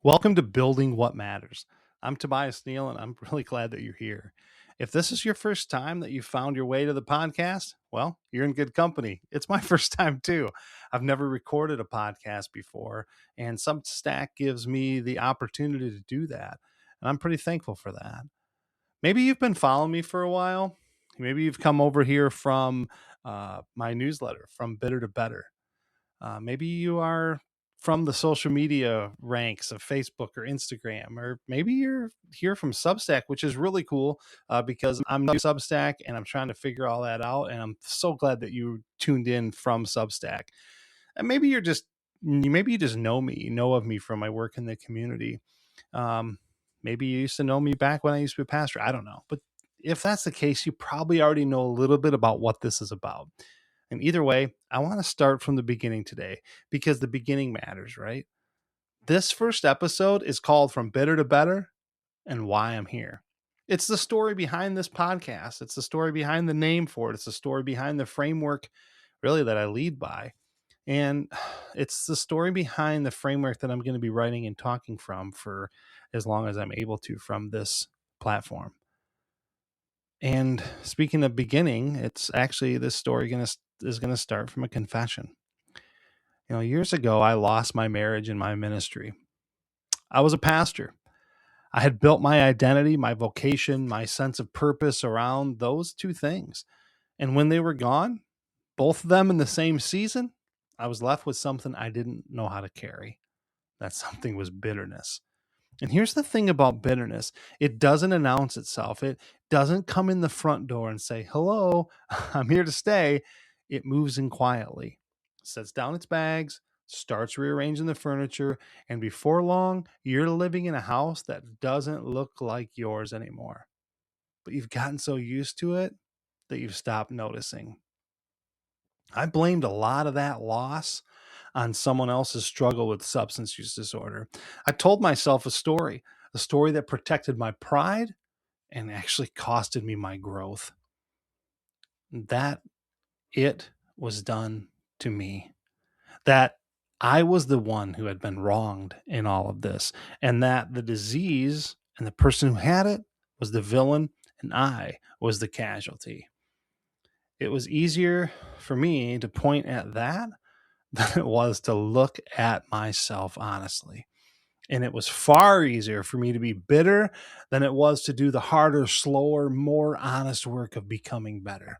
Welcome to Building What Matters. I'm Tobias Neal, and I'm really glad that you're here. If this is your first time that you found your way to the podcast, well, you're in good company. It's my first time too. I've never recorded a podcast before, and Substack gives me the opportunity to do that. And I'm pretty thankful for that. Maybe you've been following me for a while. Maybe you've come over here from my newsletter, From Bitter to Better. Maybe you are from the social media ranks of Facebook or Instagram, or maybe you're here from Substack, which is really cool because I'm new to Substack and I'm trying to figure all that out. And I'm so glad that you tuned in from Substack. And maybe you just know me, you know of me from my work in the community. Um, Maybe you used to know me back when I used to be a pastor. I don't know. But if that's the case, you probably already know a little bit about what this is about. And either way, I want to start from the beginning today because the beginning matters, right? This first episode is called From Bitter to Better and Why I'm Here. It's the story behind this podcast. It's the story behind the name for it. It's the story behind the framework, really, that I lead by. And it's the story behind the framework that I'm going to be writing and talking from for as long as I'm able to from this platform. And speaking of beginning, it's actually this story is going to start from a confession. Years ago, I lost my marriage and my ministry. I was a pastor. I had built my identity, my vocation, my sense of purpose around those two things. And when they were gone, both of them in the same season, I was left with something I didn't know how to carry. That something was bitterness. And here's the thing about bitterness. It doesn't announce itself. It doesn't come in the front door and say, hello, I'm here to stay. It moves in quietly, sets down its bags, starts rearranging the furniture, and before long, you're living in a house that doesn't look like yours anymore. But you've gotten so used to it that you've stopped noticing. I blamed a lot of that loss on someone else's struggle with substance use disorder. I told myself a story that protected my pride and actually costed me my growth. That it was done to me. That I was the one who had been wronged in all of this, and that the disease and the person who had it was the villain, and I was the casualty. It was easier for me to point at that than it was to look at myself honestly. And it was far easier for me to be bitter than it was to do the harder, slower, more honest work of becoming better.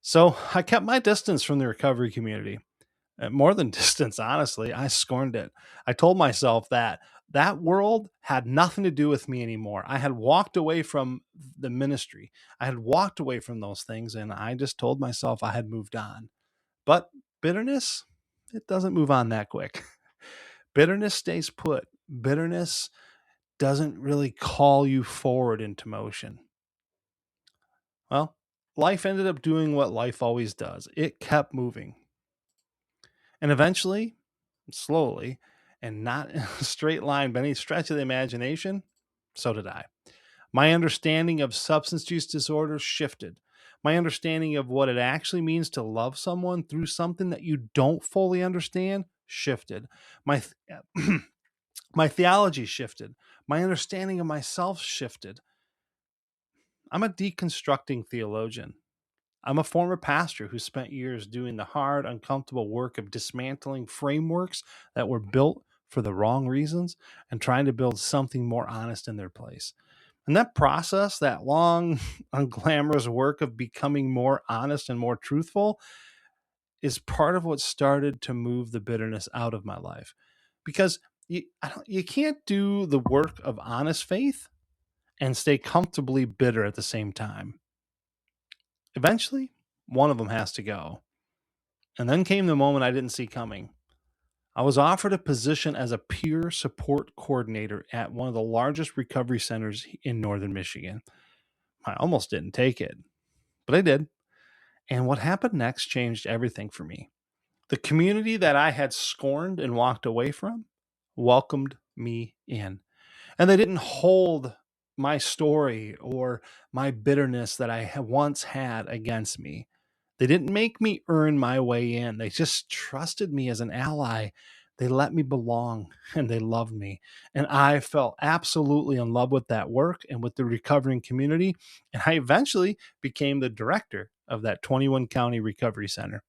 So I kept my distance from the recovery community. More than distance, honestly, I scorned it. I told myself that that world had nothing to do with me anymore. I had walked away from the ministry. I had walked away from those things, and I just told myself I had moved on. But bitterness, it doesn't move on that quick. Bitterness stays put. Bitterness doesn't really call you forward into motion. Well, life ended up doing what life always does. It kept moving. And eventually, slowly, and not in a straight line by any stretch of the imagination, so did I. My understanding of substance use disorder shifted. My understanding of what it actually means to love someone through something that you don't fully understand shifted. My theology shifted. My understanding of myself shifted. I'm a deconstructing theologian. I'm a former pastor who spent years doing the hard, uncomfortable work of dismantling frameworks that were built for the wrong reasons and trying to build something more honest in their place. And that process, that long, unglamorous work of becoming more honest and more truthful, is part of what started to move the bitterness out of my life. Because you can't do the work of honest faith and stay comfortably bitter at the same time. Eventually, one of them has to go. And then came the moment I didn't see coming. I was offered a position as a peer support coordinator at one of the largest recovery centers in northern Michigan. I almost didn't take it, but I did. And what happened next changed everything for me. The community that I had scorned and walked away from welcomed me in. And they didn't hold my story or my bitterness that I once had against me. They didn't make me earn my way in. They just trusted me as an ally They let me belong and they loved me. And I fell absolutely in love with that work and with the recovering community. And I eventually became the director of that 21 county recovery center.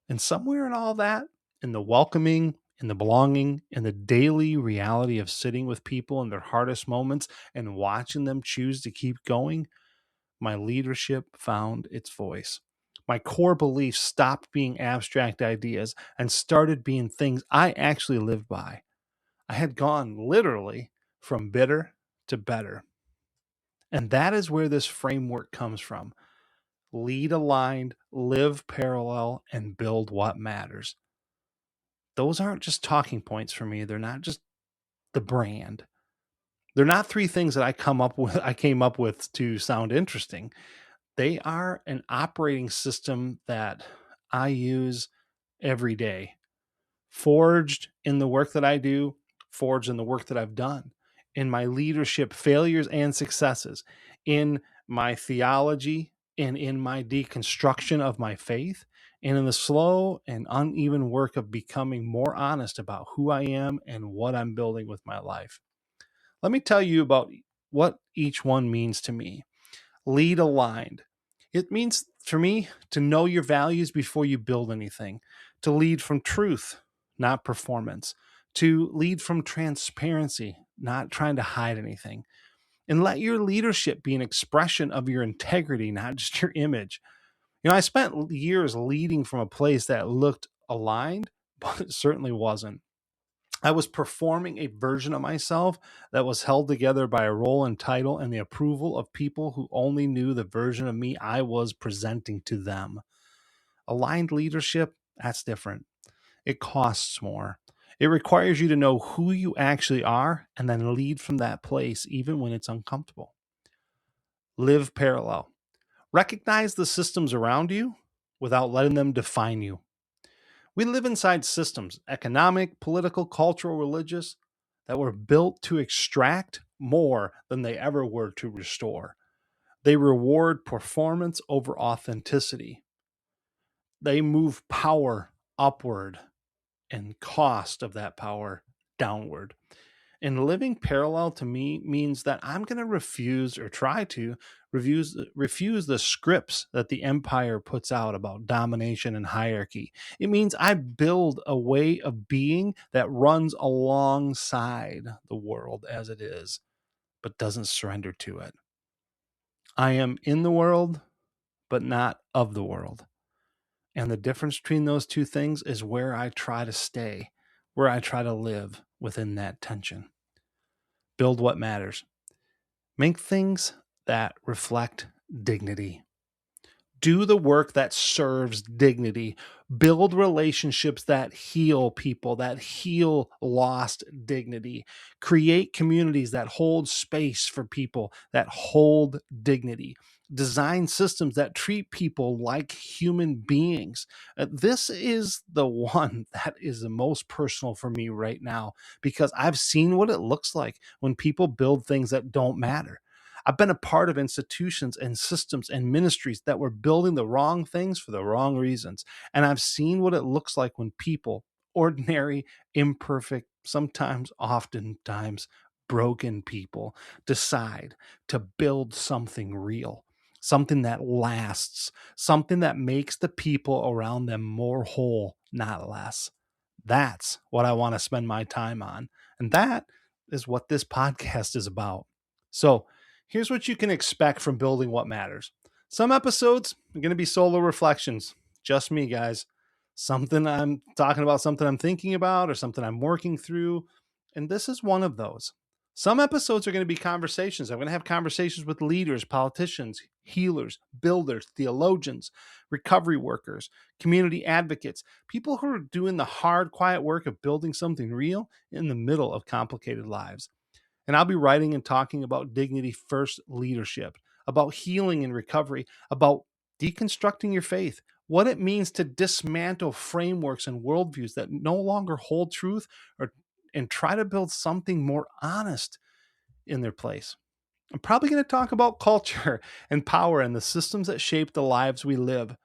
And somewhere in all that, in the welcoming, in the belonging, in the daily reality of sitting with people in their hardest moments and watching them choose to keep going, my leadership found its voice. My core beliefs stopped being abstract ideas and started being things I actually lived by. I had gone literally from bitter to better. And that is where this framework comes from. Lead aligned, live parallel, and build what matters. Those aren't just talking points for me. They're not just the brand. They're not three things that I came up with to sound interesting. They are an operating system that I use every day, forged in the work that I do, forged in the work that I've done, in my leadership failures and successes, in my theology, and in my deconstruction of my faith, and in the slow and uneven work of becoming more honest about who I am and what I'm building with my life. Let me tell you about what each one means to me. Lead aligned. It means for me to know your values before you build anything, to lead from truth, not performance, to lead from transparency, not trying to hide anything. And let your leadership be an expression of your integrity, not just your image. I spent years leading from a place that looked aligned, but it certainly wasn't. I was performing a version of myself that was held together by a role and title and the approval of people who only knew the version of me I was presenting to them. Aligned leadership, that's different. It costs more. It requires you to know who you actually are and then lead from that place, even when it's uncomfortable. Live parallel. Recognize the systems around you without letting them define you. We live inside systems, economic, political, cultural, religious, that were built to extract more than they ever were to restore. They reward performance over authenticity. They move power upward and cost of that power downward. And living parallel to me means that I'm going to refuse or try to refuse the scripts that the empire puts out about domination and hierarchy. It means I build a way of being that runs alongside the world as it is, but doesn't surrender to it. I am in the world, but not of the world. And the difference between those two things is where I try to stay, where I try to live within that tension. Build what matters. Make things that reflect dignity. Do the work that serves dignity. Build relationships that heal people, that heal lost dignity. Create communities that hold space for people, that hold dignity. Design systems that treat people like human beings. This is the one that is the most personal for me right now because I've seen what it looks like when people build things that don't matter. I've been a part of institutions and systems and ministries that were building the wrong things for the wrong reasons. And I've seen what it looks like when people, ordinary, imperfect, sometimes, oftentimes broken people, decide to build something real, something that lasts, something that makes the people around them more whole, not less. That's what I want to spend my time on. And that is what this podcast is about. So, here's what you can expect from building what matters. Some episodes are going to be solo reflections, just me, guys. Something I'm talking about, something I'm thinking about, or something I'm working through. And this is one of those. Some episodes are going to be conversations. I'm going to have conversations with leaders, politicians, healers, builders, theologians, recovery workers, community advocates, people who are doing the hard, quiet work of building something real in the middle of complicated lives. And I'll be writing and talking about dignity first leadership, about healing and recovery, about deconstructing your faith, what it means to dismantle frameworks and worldviews that no longer hold truth and try to build something more honest in their place. I'm probably going to talk about culture and power and the systems that shape the lives we live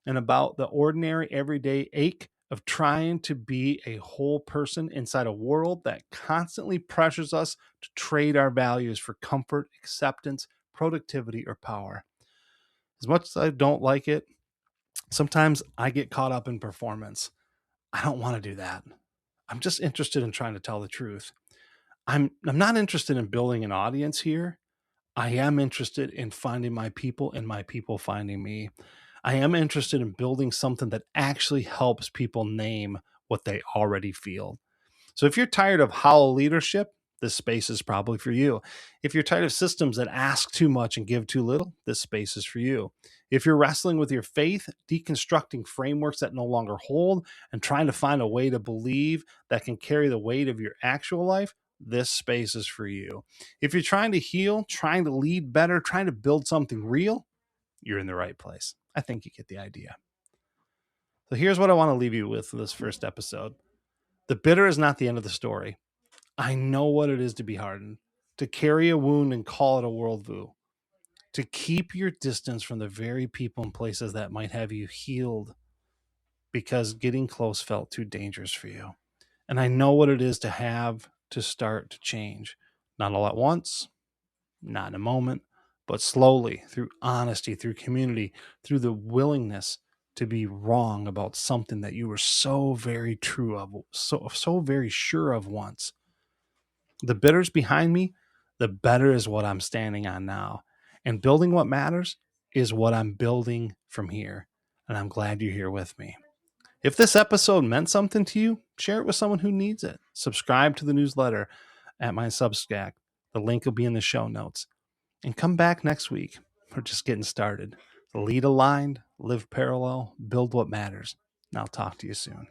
and about the ordinary, everyday ache of trying to be a whole person inside a world that constantly pressures us to trade our values for comfort, acceptance, productivity, or power. As much as I don't like it, sometimes I get caught up in performance. I don't want to do that. I'm just interested in trying to tell the truth. I'm not interested in building an audience here. I am interested in finding my people and my people finding me. I am interested in building something that actually helps people name what they already feel. So if you're tired of hollow leadership, this space is probably for you. If you're tired of systems that ask too much and give too little, this space is for you. If you're wrestling with your faith, deconstructing frameworks that no longer hold, and trying to find a way to believe that can carry the weight of your actual life, this space is for you. If you're trying to heal, trying to lead better, trying to build something real, you're in the right place. I think you get the idea. So here's what I want to leave you with in this first episode. The bitter is not the end of the story. I know what it is to be hardened, to carry a wound and call it a worldview, to keep your distance from the very people and places that might have you healed because getting close felt too dangerous for you. And I know what it is to have to start to change, not all at once, not in a moment, but slowly, through honesty, through community, through the willingness to be wrong about something that you were so very true of, so very sure of once. The bitter's behind me, the better is what I'm standing on now. And building what matters is what I'm building from here. And I'm glad you're here with me. If this episode meant something to you, share it with someone who needs it. Subscribe to the newsletter at my Substack. The link will be in the show notes. And come back next week. We're just getting started. Lead aligned, live parallel, build what matters. And I'll talk to you soon.